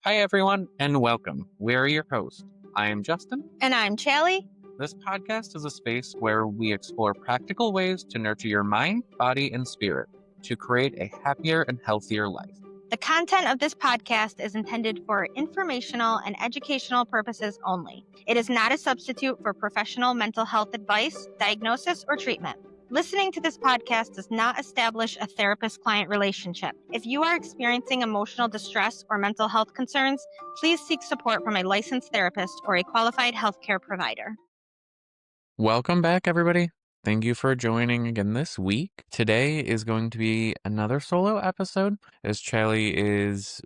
Hi, everyone, and welcome. We're your hosts. I am Justin. And I'm Challie. This podcast is a space where we explore practical ways to nurture your mind, body, and spirit to create a happier and healthier life. The content of this podcast is intended for informational and educational purposes only. It is not a substitute for professional mental health advice, diagnosis, or treatment. Listening to this podcast does not establish a therapist-client relationship. If you are experiencing emotional distress or mental health concerns, please seek support from a licensed therapist or a qualified healthcare provider. Welcome back, everybody. Thank you for joining again this week. Today is going to be another solo episode, as Charlie is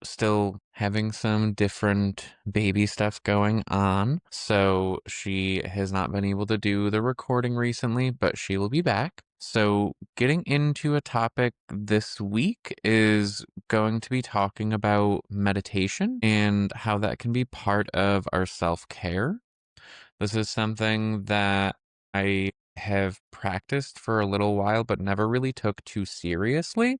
still having some different baby stuff going on. So she has not been able to do the recording recently, but she will be back. So getting into a topic this week is going to be talking about meditation and how that can be part of our self-care. This is something that I have practiced for a little while, but never really took too seriously.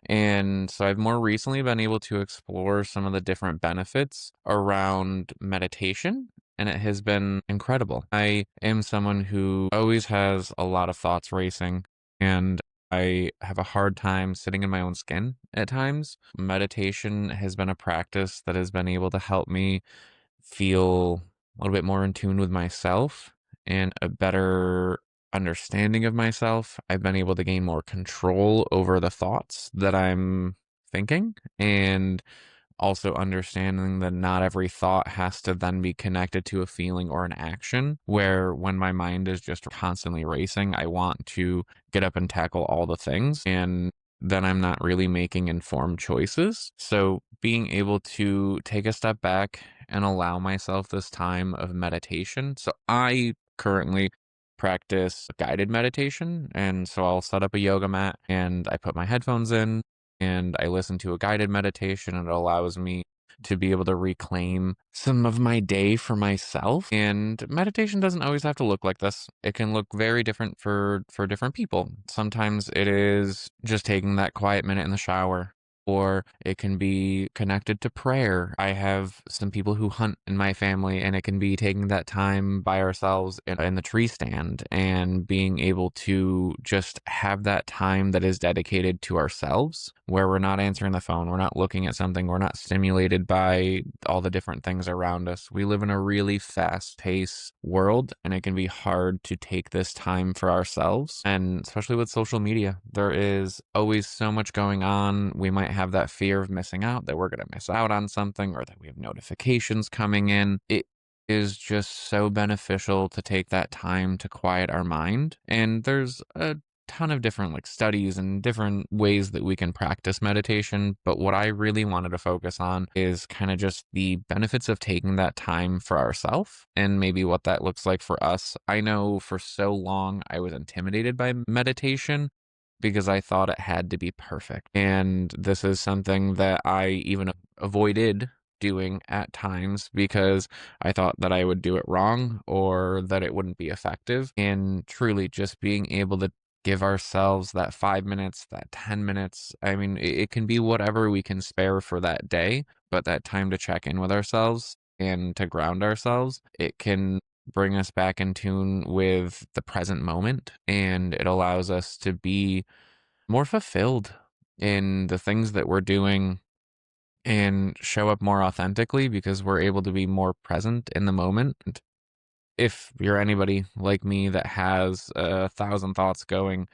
And so I've more recently been able to explore some of the different benefits around meditation, and it has been incredible. I am someone who always has a lot of thoughts racing, and I have a hard time sitting in my own skin at times. Meditation has been a practice that has been able to help me feel a little bit more in tune with myself and a better understanding of myself. I've been able to gain more control over the thoughts that I'm thinking, and also understanding that not every thought has to then be connected to a feeling or an action, where when my mind is just constantly racing, I want to get up and tackle all the things, and then I'm not really making informed choices. So being able to take a step back and allow myself this time of meditation. So I currently practice guided meditation, and so I'll set up a yoga mat and I put my headphones in and I listen to a guided meditation, and it allows me to be able to reclaim some of my day for myself. And meditation doesn't always have to look like this. It can look very different for different people. Sometimes it is just taking that quiet minute in the shower, or it can be connected to prayer. I have some people who hunt in my family, and it can be taking that time by ourselves in the tree stand and being able to just have that time that is dedicated to ourselves, where we're not answering the phone, we're not looking at something, we're not stimulated by all the different things around us. We live in a really fast-paced world, and it can be hard to take this time for ourselves. And especially with social media, there is always so much going on. We might have that fear of missing out, that we're going to miss out on something, or that we have notifications coming in. It is just so beneficial to take that time to quiet our mind. And there's a ton of different studies and different ways that we can practice meditation, but what I really wanted to focus on is kind of just the benefits of taking that time for ourselves and maybe what that looks like for us. I know for so long I was intimidated by meditation because I thought it had to be perfect. And this is something that I even avoided doing at times because I thought that I would do it wrong or that it wouldn't be effective. And truly just being able to give ourselves that 5 minutes, that 10 minutes. I mean, it can be whatever we can spare for that day, but that time to check in with ourselves and to ground ourselves, it can bring us back in tune with the present moment, and it allows us to be more fulfilled in the things that we're doing and show up more authentically because we're able to be more present in the moment. If you're anybody like me that has 1,000 thoughts going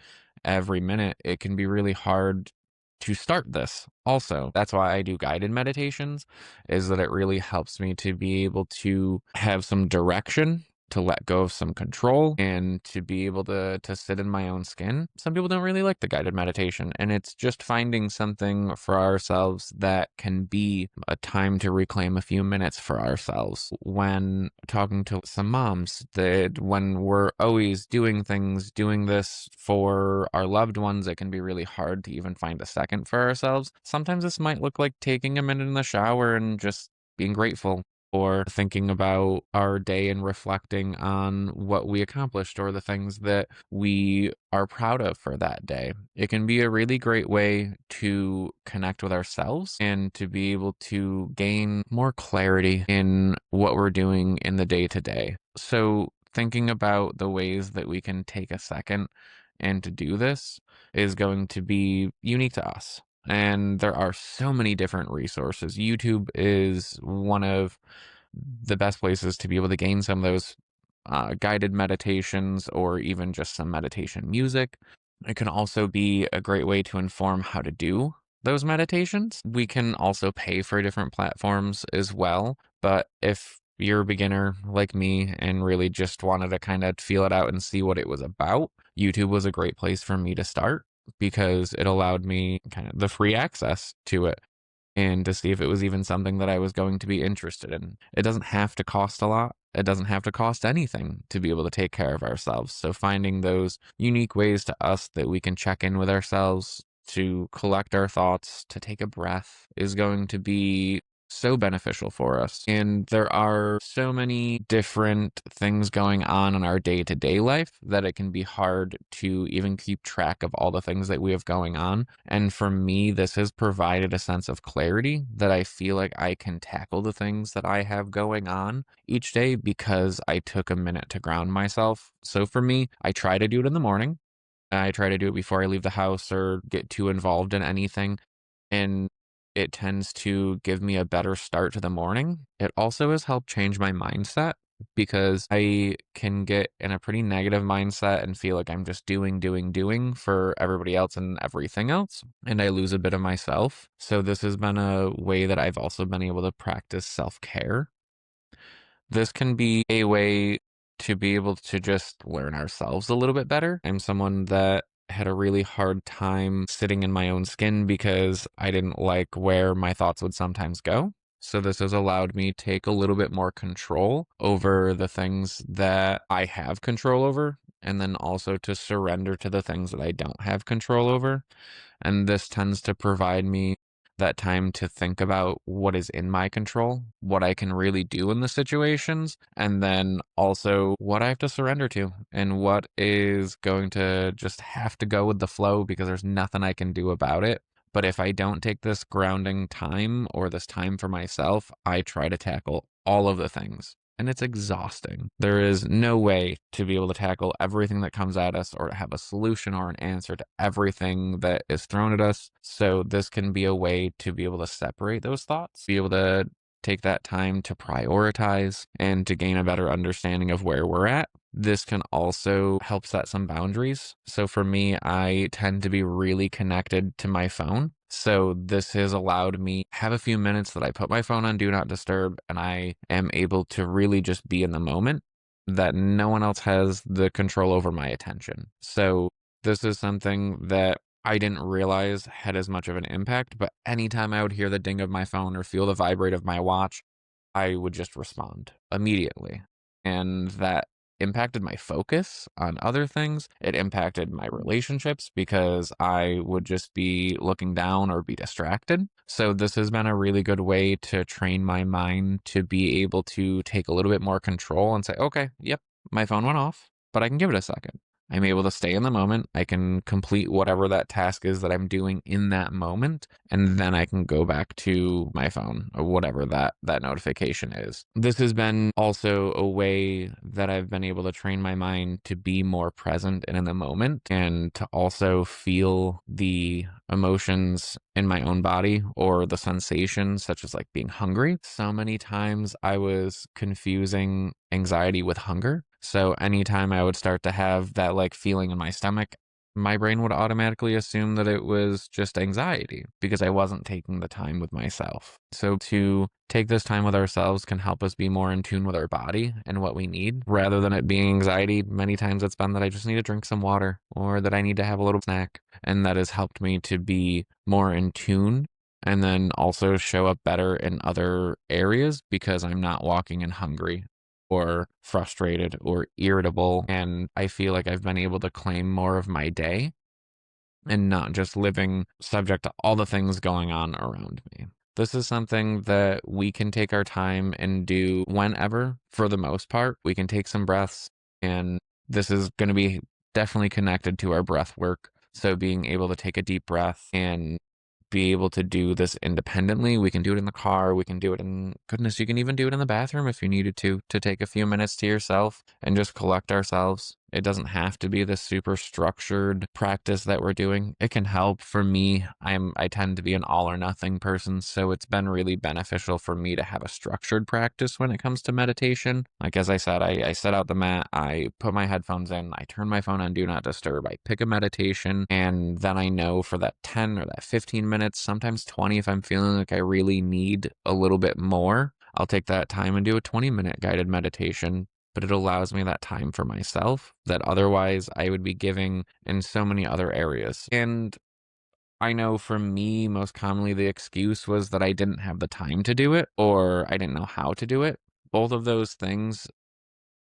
every minute, it can be really hard to start this. Also, that's why I do guided meditations, is that it really helps me to be able to have some direction, to let go of some control, and to be able to sit in my own skin. Some people don't really like the guided meditation, and it's just finding something for ourselves that can be a time to reclaim a few minutes for ourselves. When talking to some moms, that when we're always doing things, doing this for our loved ones, it can be really hard to even find a second for ourselves. Sometimes this might look like taking a minute in the shower and just being grateful, or thinking about our day and reflecting on what we accomplished or the things that we are proud of for that day. It can be a really great way to connect with ourselves and to be able to gain more clarity in what we're doing in the day to day. So, thinking about the ways that we can take a second and to do this is going to be unique to us. And there are so many different resources. YouTube is one of the best places to be able to gain some of those guided meditations or even just some meditation music. It can also be a great way to inform how to do those meditations. We can also pay for different platforms as well. But if you're a beginner like me and really just wanted to kind of feel it out and see what it was about, YouTube was a great place for me to start because it allowed me kind of the free access to it and to see if it was even something that I was going to be interested in. It doesn't have to cost a lot. It doesn't have to cost anything to be able to take care of ourselves. So finding those unique ways to us that we can check in with ourselves, to collect our thoughts, to take a breath is going to be so beneficial for us. And there are so many different things going on in our day to day life that it can be hard to even keep track of all the things that we have going on. And for me, this has provided a sense of clarity that I feel like I can tackle the things that I have going on each day because I took a minute to ground myself. So for me, I try to do it in the morning. I try to do it before I leave the house or get too involved in anything, and it tends to give me a better start to the morning. It also has helped change my mindset because I can get in a pretty negative mindset and feel like I'm just doing for everybody else and everything else, and I lose a bit of myself. So this has been a way that I've also been able to practice self-care. This can be a way to be able to just learn ourselves a little bit better. I'm someone that had a really hard time sitting in my own skin because I didn't like where my thoughts would sometimes go. So this has allowed me take a little bit more control over the things that I have control over, and then also to surrender to the things that I don't have control over. And this tends to provide me that time to think about what is in my control, what I can really do in the situations, and then also what I have to surrender to and what is going to just have to go with the flow because there's nothing I can do about it. But if I don't take this grounding time or this time for myself, I try to tackle all of the things. And it's exhausting. There is no way to be able to tackle everything that comes at us or to have a solution or an answer to everything that is thrown at us. So, this can be a way to be able to separate those thoughts, be able to take that time to prioritize and to gain a better understanding of where we're at. This can also help set some boundaries. So for me, I tend to be really connected to my phone. So this has allowed me have a few minutes that I put my phone on do not disturb and I am able to really just be in the moment that no one else has the control over my attention. So this is something that I didn't realize had as much of an impact, but anytime I would hear the ding of my phone or feel the vibrate of my watch, I would just respond immediately. And that impacted my focus on other things. It impacted my relationships because I would just be looking down or be distracted. So, this has been a really good way to train my mind to be able to take a little bit more control and say, okay, yep, my phone went off, but I can give it a second. I'm able to stay in the moment. I can complete whatever that task is that I'm doing in that moment, and then I can go back to my phone or whatever that notification is. This has been also a way that I've been able to train my mind to be more present and in the moment and to also feel the emotions in my own body or the sensations such as like being hungry. So many times I was confusing anxiety with hunger. So anytime I would start to have that like feeling in my stomach, my brain would automatically assume that it was just anxiety because I wasn't taking the time with myself. So to take this time with ourselves can help us be more in tune with our body and what we need rather than it being anxiety. Many times it's been that I just need to drink some water or that I need to have a little snack. And that has helped me to be more in tune and then also show up better in other areas because I'm not walking in hungry or frustrated or irritable. And I feel like I've been able to claim more of my day and not just living subject to all the things going on around me. This is something that we can take our time and do whenever, for the most part. We can take some breaths, and this is going to be definitely connected to our breath work. So being able to take a deep breath and be able to do this independently. We can do it in the car. We can do it in, goodness, you can even do it in the bathroom if you needed to take a few minutes to yourself and just collect ourselves. It doesn't have to be this super structured practice that we're doing. It can help. For me, I tend to be an all or nothing person, so it's been really beneficial for me to have a structured practice when it comes to meditation. Like as I said, I set out the mat, I put my headphones in, I turn my phone on do not disturb, I pick a meditation, and then I know for that 10 or that 15 minutes, sometimes 20 if I'm feeling like I really need a little bit more, I'll take that time and do a 20-minute guided meditation, but it allows me that time for myself that otherwise I would be giving in so many other areas. And I know for me, most commonly, the excuse was that I didn't have the time to do it or I didn't know how to do it. Both of those things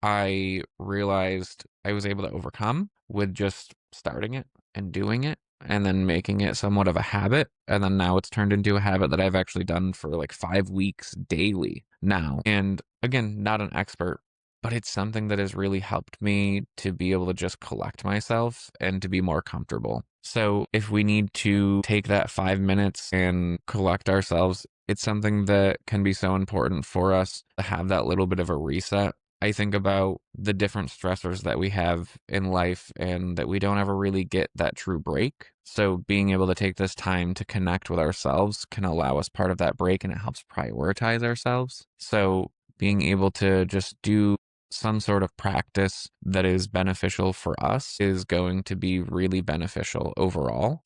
I realized I was able to overcome with just starting it and doing it and then making it somewhat of a habit. And then now it's turned into a habit that I've actually done for like 5 weeks daily now. And again, not an expert, but it's something that has really helped me to be able to just collect myself and to be more comfortable. So if we need to take that 5 minutes and collect ourselves, it's something that can be so important for us to have that little bit of a reset. I think about the different stressors that we have in life and that we don't ever really get that true break. So being able to take this time to connect with ourselves can allow us part of that break, and it helps prioritize ourselves. So being able to just do some sort of practice that is beneficial for us is going to be really beneficial overall.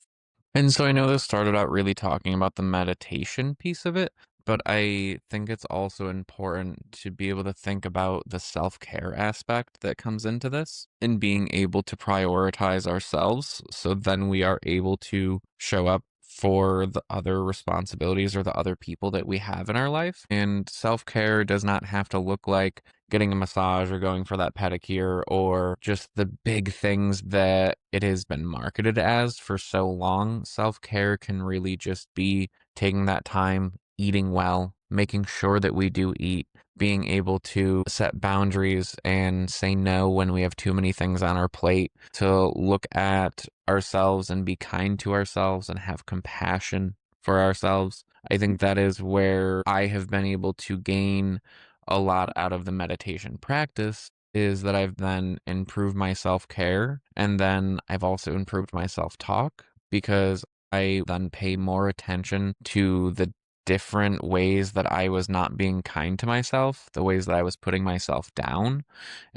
And so I know this started out really talking about the meditation piece of it, but I think it's also important to be able to think about the self-care aspect that comes into this and being able to prioritize ourselves. So then we are able to show up for the other responsibilities or the other people that we have in our life. And self-care does not have to look like getting a massage or going for that pedicure or just the big things that it has been marketed as for so long. Self-care can really just be taking that time, eating well, making sure that we do eat, being able to set boundaries and say no when we have too many things on our plate, to look at ourselves and be kind to ourselves and have compassion for ourselves. I think that is where I have been able to gain a lot out of the meditation practice, is that I've then improved my self-care and then I've also improved my self-talk because I then pay more attention to the different ways that I was not being kind to myself, the ways that I was putting myself down,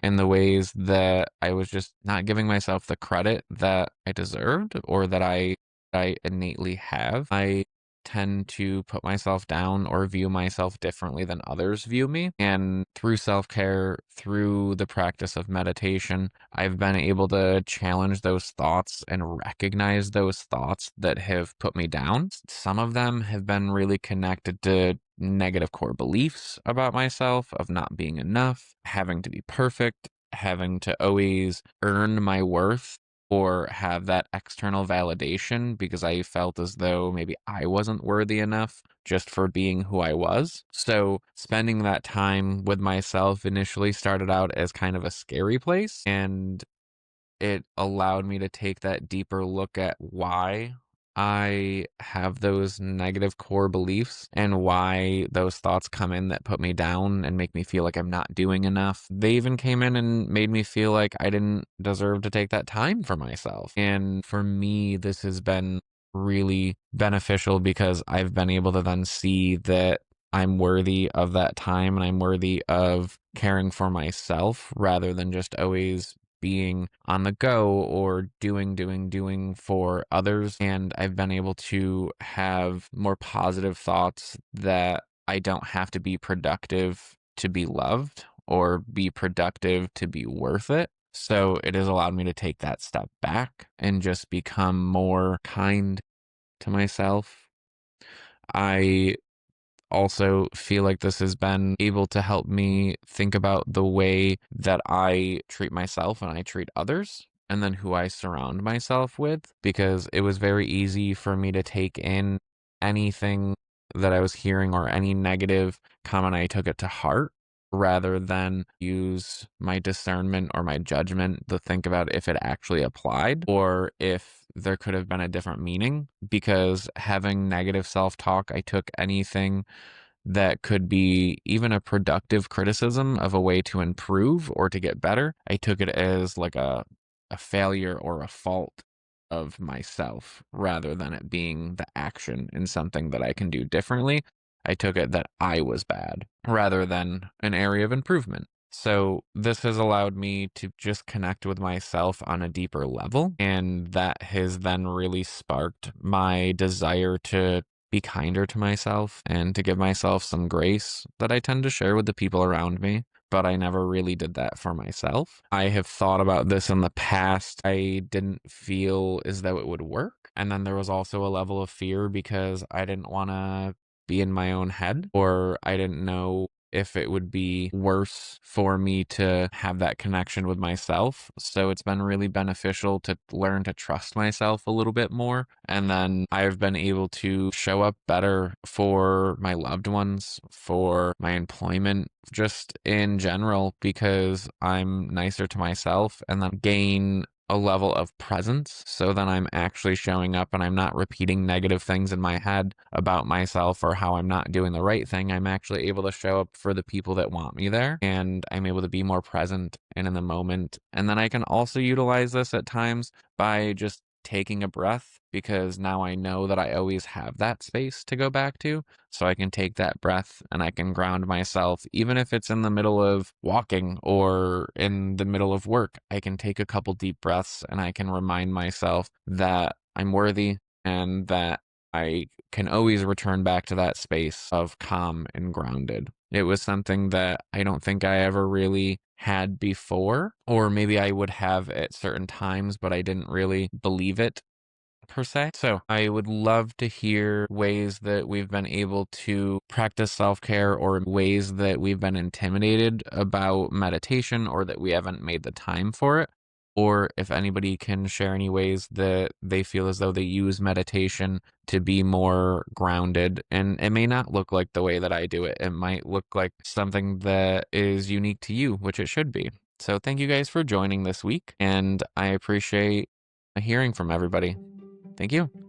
and the ways that I was just not giving myself the credit that I deserved or that I innately have. I tend to put myself down or view myself differently than others view me. And through self-care, through the practice of meditation, I've been able to challenge those thoughts and recognize those thoughts that have put me down. Some of them have been really connected to negative core beliefs about myself of not being enough, having to be perfect, having to always earn my worth or have that external validation because I felt as though maybe I wasn't worthy enough just for being who I was. So spending that time with myself initially started out as kind of a scary place, and it allowed me to take that deeper look at why I have those negative core beliefs and why those thoughts come in that put me down and make me feel like I'm not doing enough. They even came in and made me feel like I didn't deserve to take that time for myself. And for me, this has been really beneficial because I've been able to then see that I'm worthy of that time and I'm worthy of caring for myself rather than just always being on the go or doing for others. And I've been able to have more positive thoughts that I don't have to be productive to be loved or be productive to be worth it. So it has allowed me to take that step back and just become more kind to myself. I also feel like this has been able to help me think about the way that I treat myself and I treat others, and then who I surround myself with, because it was very easy for me to take in anything that I was hearing or any negative comment, I took it to heart rather than use my discernment or my judgment to think about if it actually applied or if there could have been a different meaning. Because having negative self talk, I took anything that could be even a productive criticism of a way to improve or to get better. I took it as like a failure or a fault of myself rather than it being the action in something that I can do differently. I took it that I was bad rather than an area of improvement. So this has allowed me to just connect with myself on a deeper level. And that has then really sparked my desire to be kinder to myself and to give myself some grace that I tend to share with the people around me. But I never really did that for myself. I have thought about this in the past. I didn't feel as though it would work. And then there was also a level of fear because I didn't want to be in my own head, or I didn't know if it would be worse for me to have that connection with myself. So it's been really beneficial to learn to trust myself a little bit more. And then I've been able to show up better for my loved ones, for my employment, just in general, because I'm nicer to myself and then gain a level of presence. So then I'm actually showing up and I'm not repeating negative things in my head about myself or how I'm not doing the right thing. I'm actually able to show up for the people that want me there, and I'm able to be more present and in the moment. And then I can also utilize this at times by just taking a breath, because now I know that I always have that space to go back to. So I can take that breath and I can ground myself, even if it's in the middle of walking or in the middle of work. I can take a couple deep breaths and I can remind myself that I'm worthy and that I can always return back to that space of calm and grounded. It was something that I don't think I ever really had before, or maybe I would have at certain times, but I didn't really believe it per se. So I would love to hear ways that we've been able to practice self-care or ways that we've been intimidated about meditation or that we haven't made the time for it. Or if anybody can share any ways that they feel as though they use meditation to be more grounded. And it may not look like the way that I do it. It might look like something that is unique to you, which it should be. So thank you guys for joining this week. And I appreciate hearing from everybody. Thank you.